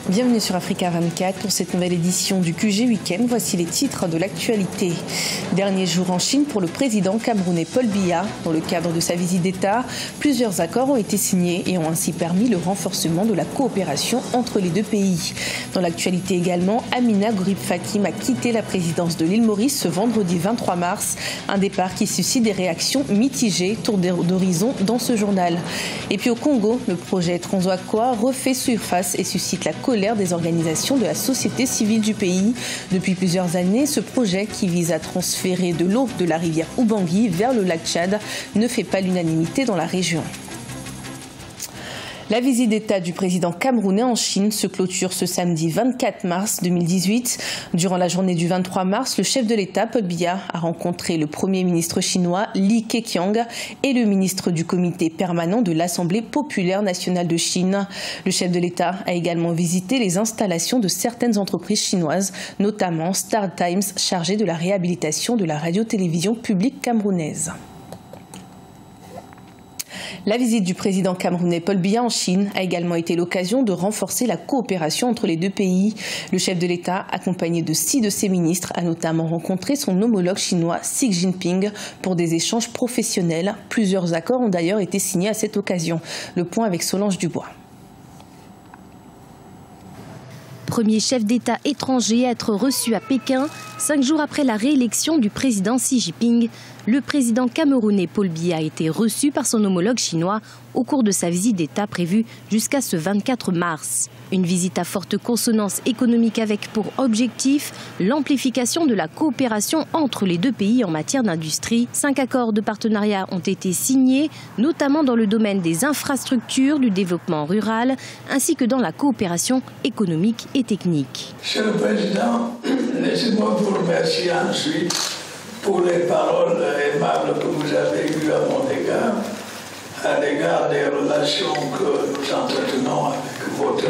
Bienvenue sur Africa 24 pour cette nouvelle édition du QG Week-end. Voici les titres de l'actualité. Dernier jour en Chine pour le président camerounais Paul Biya. Dans le cadre de sa visite d'État, plusieurs accords ont été signés et ont ainsi permis le renforcement de la coopération entre les deux pays. Dans l'actualité également, Amina Gourib Fakim a quitté la présidence de l'île Maurice ce vendredi 23 mars. Un départ qui suscite des réactions mitigées, tour d'horizon dans ce journal. Et puis au Congo, le projet Transoakoa refait surface et suscite la colère des organisations de la société civile du pays. Depuis plusieurs années, ce projet qui vise à transférer de l'eau de la rivière Ubangui vers le lac Tchad ne fait pas l'unanimité dans la région. La visite d'État du président camerounais en Chine se clôture ce samedi 24 mars 2018. Durant la journée du 23 mars, le chef de l'État, Paul Biya, a rencontré le Premier ministre chinois Li Keqiang et le ministre du comité permanent de l'Assemblée populaire nationale de Chine. Le chef de l'État a également visité les installations de certaines entreprises chinoises, notamment Star Times, chargée de la réhabilitation de la radio-télévision publique camerounaise. La visite du président camerounais Paul Biya en Chine a également été l'occasion de renforcer la coopération entre les deux pays. Le chef de l'État, accompagné de 6 de ses ministres, a notamment rencontré son homologue chinois Xi Jinping pour des échanges professionnels. Plusieurs accords ont d'ailleurs été signés à cette occasion. Le point avec Solange Dubois. Premier chef d'État étranger à être reçu à Pékin, 5 jours après la réélection du président Xi Jinping, le président camerounais Paul Biya a été reçu par son homologue chinois au cours de sa visite d'État prévue jusqu'à ce 24 mars. Une visite à forte consonance économique avec pour objectif l'amplification de la coopération entre les deux pays en matière d'industrie. 5 accords de partenariat ont été signés, notamment dans le domaine des infrastructures, du développement rural, ainsi que dans la coopération économique et technique. Monsieur le Président, laissez-moi vous remercier ensuite pour les paroles aimables que vous avez eues à l'égard des relations que nous entretenons avec votre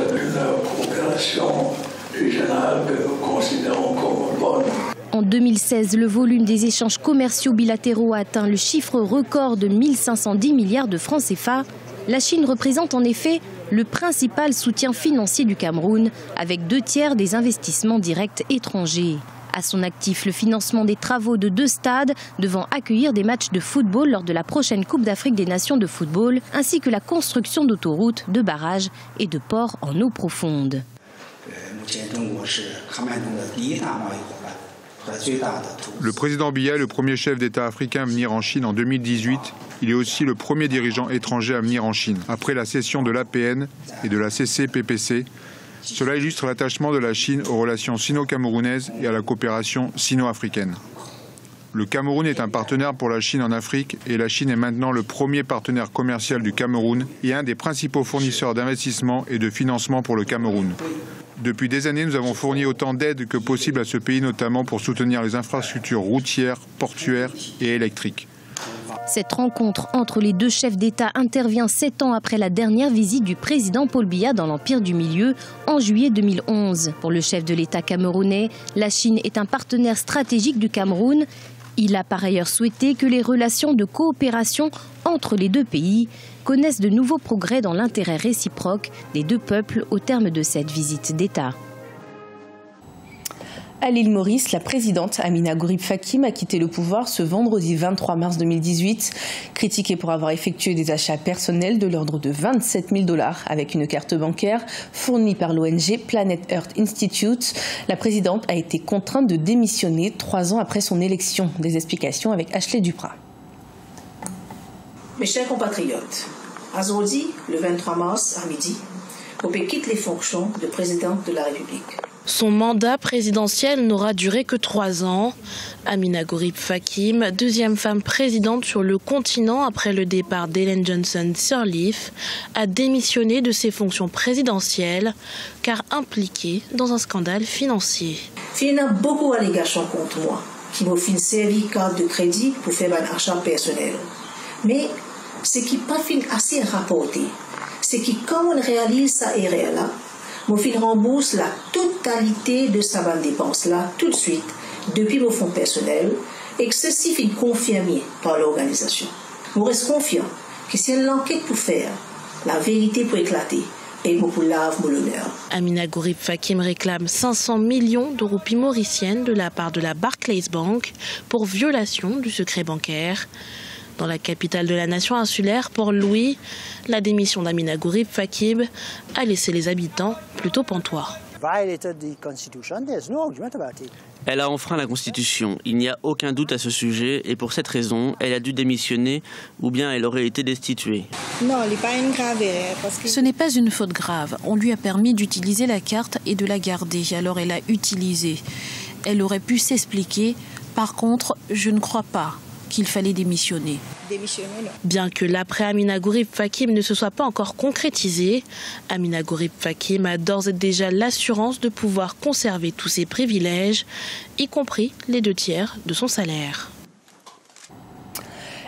coopération régionale que nous considérons comme bonne. En 2016, le volume des échanges commerciaux bilatéraux a atteint le chiffre record de 1510 milliards de francs CFA. La Chine représente en effet le principal soutien financier du Cameroun, avec 2/3 des investissements directs étrangers. À son actif, le financement des travaux de 2 stades devant accueillir des matchs de football lors de la prochaine Coupe d'Afrique des Nations de football, ainsi que la construction d'autoroutes, de barrages et de ports en eau profonde. Le président Biya est le premier chef d'État africain à venir en Chine en 2018. Il est aussi le premier dirigeant étranger à venir en Chine, après la cession de l'APN et de la CCPPC. Cela illustre l'attachement de la Chine aux relations sino-camerounaises et à la coopération sino-africaine. Le Cameroun est un partenaire pour la Chine en Afrique et la Chine est maintenant le premier partenaire commercial du Cameroun et un des principaux fournisseurs d'investissement et de financement pour le Cameroun. Depuis des années, nous avons fourni autant d'aide que possible à ce pays, notamment pour soutenir les infrastructures routières, portuaires et électriques. Cette rencontre entre les deux chefs d'État intervient 7 ans après la dernière visite du président Paul Biya dans l'Empire du Milieu en juillet 2011. Pour le chef de l'État camerounais, la Chine est un partenaire stratégique du Cameroun. Il a par ailleurs souhaité que les relations de coopération entre les deux pays connaissent de nouveaux progrès dans l'intérêt réciproque des deux peuples au terme de cette visite d'État. À l'île Maurice, la présidente Amina Gourib Fakim a quitté le pouvoir ce vendredi 23 mars 2018. Critiquée pour avoir effectué des achats personnels de l'ordre de 27 000 $ avec une carte bancaire fournie par l'ONG Planet Earth Institute, la présidente a été contrainte de démissionner 3 ans après son élection. Des explications avec Ashley Duprat. Mes chers compatriotes, aujourd'hui, le 23 mars à midi, Popé quitte les fonctions de présidente de la République. Son mandat présidentiel n'aura duré que 3 ans. Amina Gourib Fakim, deuxième femme présidente sur le continent après le départ d'Ellen Johnson Sirleaf, a démissionné de ses fonctions présidentielles car impliquée dans un scandale financier. Il y a beaucoup d'allégations contre moi qui m'ont fait servir carte de crédit pour faire un achat personnel. Mais ce qui n'est pas assez rapporté, c'est que quand on réalise ça erreur-là, mon fil rembourse la totalité de sa bonne dépense-là tout de suite depuis vos fonds personnels et que ceci est confirmé par l'organisation. On reste confiant que si une enquête pour faire, la vérité pour éclater, et beaucoup lave l'honneur. Amina Gourib Fakim réclame 500 millions de roupies mauriciennes de la part de la Barclays Bank pour violation du secret bancaire. Dans la capitale de la nation insulaire, Port-Louis, la démission d'Amina Gourib Fakim a laissé les habitants plutôt pantois. Elle a enfreint la Constitution. Il n'y a aucun doute à ce sujet et pour cette raison, elle a dû démissionner ou bien elle aurait été destituée. Ce n'est pas une faute grave. On lui a permis d'utiliser la carte et de la garder. Alors elle a utilisé. Elle aurait pu s'expliquer. Par contre, je ne crois pas qu'il fallait démissionner. Bien que l'après Amina Gourib Fakim ne se soit pas encore concrétisé, Amina Gourib Fakim a d'ores et déjà l'assurance de pouvoir conserver tous ses privilèges, y compris les 2/3 de son salaire.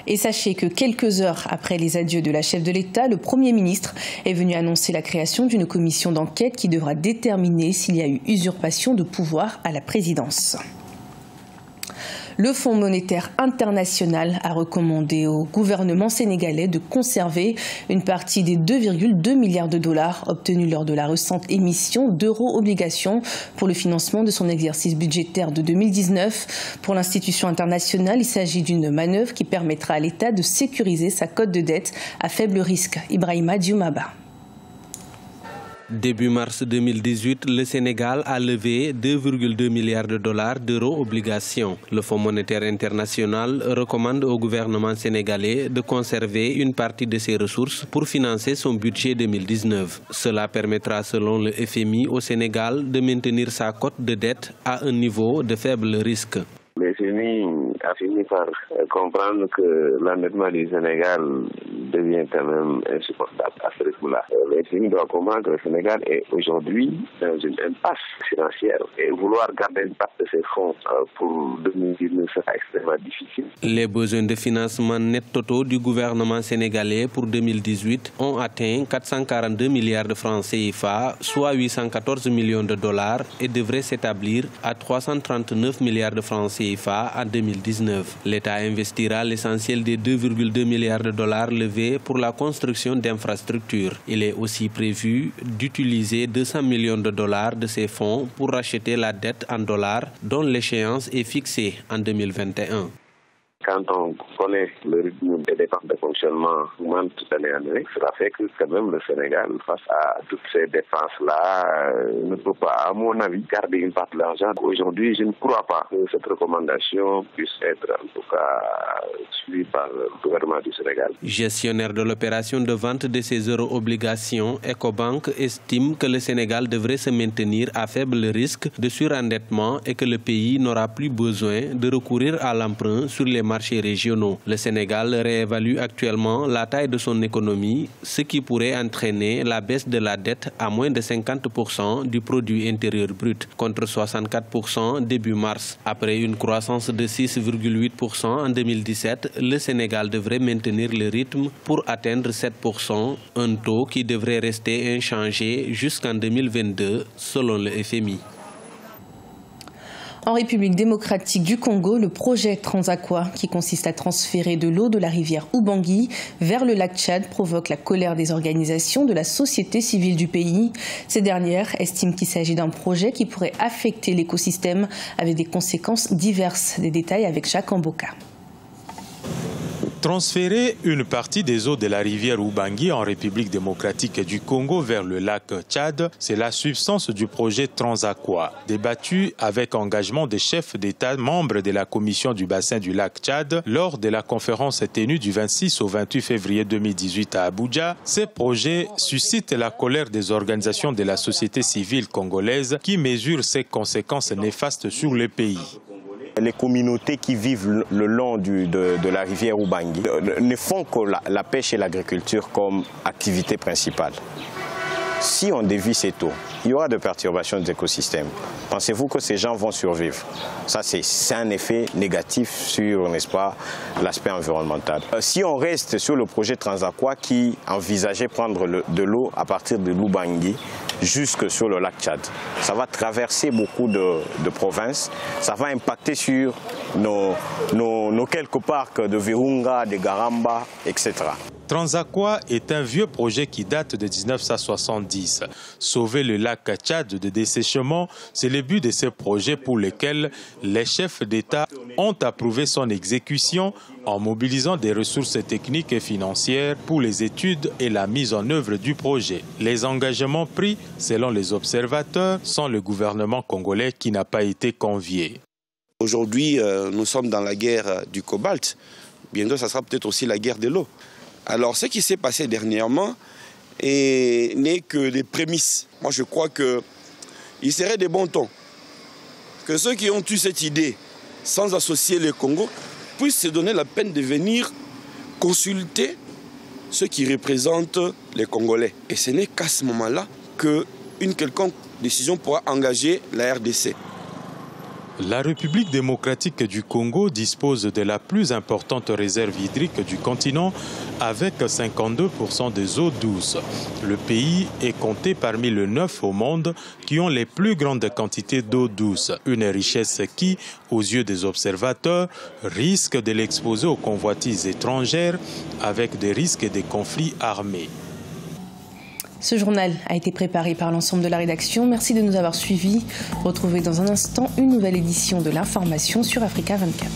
Et sachez que quelques heures après les adieux de la chef de l'État, le Premier ministre est venu annoncer la création d'une commission d'enquête qui devra déterminer s'il y a eu usurpation de pouvoir à la présidence. Le Fonds monétaire international a recommandé au gouvernement sénégalais de conserver une partie des 2,2 milliards de dollars obtenus lors de la récente émission d'euro-obligations pour le financement de son exercice budgétaire de 2019. Pour l'institution internationale, il s'agit d'une manœuvre qui permettra à l'État de sécuriser sa cote de dette à faible risque. Ibrahima Dioumaba. Début mars 2018, le Sénégal a levé 2,2 milliards de dollars d'euro-obligations. Le Fonds monétaire international recommande au gouvernement sénégalais de conserver une partie de ses ressources pour financer son budget 2019. Cela permettra, selon le FMI, au Sénégal de maintenir sa cote de dette à un niveau de faible risque. Le FMI a fini par comprendre que l'endettement du Sénégal devient quand même insupportable à ce rythme-là. Le FMI doit comprendre que le Sénégal est aujourd'hui dans une impasse financière et vouloir garder une part de ses fonds pour 2019 sera extrêmement difficile. Les besoins de financement net totaux du gouvernement sénégalais pour 2018 ont atteint 442 milliards de francs CFA, soit 814 millions de dollars et devraient s'établir à 339 milliards de francs CFA en 2019. L'État investira l'essentiel des 2,2 milliards de dollars levés pour la construction d'infrastructures. Il est aussi prévu d'utiliser 200 millions de dollars de ces fonds pour racheter la dette en dollars dont l'échéance est fixée en 2021. Quand on connaît le rythme des dépenses de fonctionnement d'année en année, cela fait que quand même le Sénégal, face à toutes ces dépenses-là, ne peut pas, à mon avis, garder une part de l'argent. Aujourd'hui, je ne crois pas que cette recommandation puisse être en tout cas suivie par le gouvernement du Sénégal. Gestionnaire de l'opération de vente de ces euro-obligations, Ecobank estime que le Sénégal devrait se maintenir à faible risque de surendettement et que le pays n'aura plus besoin de recourir à l'emprunt sur les marchés régionaux. Le Sénégal réévalue actuellement la taille de son économie, ce qui pourrait entraîner la baisse de la dette à moins de 50% du produit intérieur brut, contre 64% début mars. Après une croissance de 6,8% en 2017, le Sénégal devrait maintenir le rythme pour atteindre 7%, un taux qui devrait rester inchangé jusqu'en 2022, selon le FMI. En République démocratique du Congo, le projet Transaqua, qui consiste à transférer de l'eau de la rivière Ubangi vers le lac Tchad, provoque la colère des organisations de la société civile du pays. Ces dernières estiment qu'il s'agit d'un projet qui pourrait affecter l'écosystème avec des conséquences diverses. Des détails avec Jacques Amboka. Transférer une partie des eaux de la rivière Ubangi en République démocratique du Congo vers le lac Tchad, c'est la substance du projet Transaqua, débattu avec engagement des chefs d'État membres de la commission du bassin du lac Tchad lors de la conférence tenue du 26 au 28 février 2018 à Abuja. Ces projets suscitent la colère des organisations de la société civile congolaise qui mesurent ses conséquences néfastes sur le pays. Les communautés qui vivent le long de la rivière Ubangi ne font que la pêche et l'agriculture comme activité principale. Si on dévie cette eau, il y aura des perturbations des écosystèmes. Pensez-vous que ces gens vont survivre? Ça, c'est un effet négatif sur, n'est-ce pas, l'aspect environnemental. Si on reste sur le projet Transaqua qui envisageait prendre de l'eau à partir de l'Ubangi jusque sur le lac Tchad, ça va traverser beaucoup de provinces, ça va impacter sur nos quelques parcs de Virunga, de Garamba, etc. Transaqua est un vieux projet qui date de 1970. Sauver le lac Tchad de dessèchement, c'est le but de ce projet pour lequel les chefs d'État ont approuvé son exécution en mobilisant des ressources techniques et financières pour les études et la mise en œuvre du projet. Les engagements pris, selon les observateurs, sont le gouvernement congolais qui n'a pas été convié. Aujourd'hui, nous sommes dans la guerre du cobalt. Bientôt, ça sera peut-être aussi la guerre de l'eau. Alors, ce qui s'est passé dernièrement n'est que des prémices. Moi, je crois qu'il serait de bon ton que ceux qui ont eu cette idée, sans associer le Congo, puissent se donner la peine de venir consulter ceux qui représentent les Congolais. Et ce n'est qu'à ce moment-là qu'une quelconque décision pourra engager la RDC. La République démocratique du Congo dispose de la plus importante réserve hydrique du continent avec 52% des eaux douces. Le pays est compté parmi les 9 au monde qui ont les plus grandes quantités d'eau douce. Une richesse qui, aux yeux des observateurs, risque de l'exposer aux convoitises étrangères avec des risques et des conflits armés. Ce journal a été préparé par l'ensemble de la rédaction. Merci de nous avoir suivis. Retrouvez dans un instant une nouvelle édition de l'information sur Africa 24.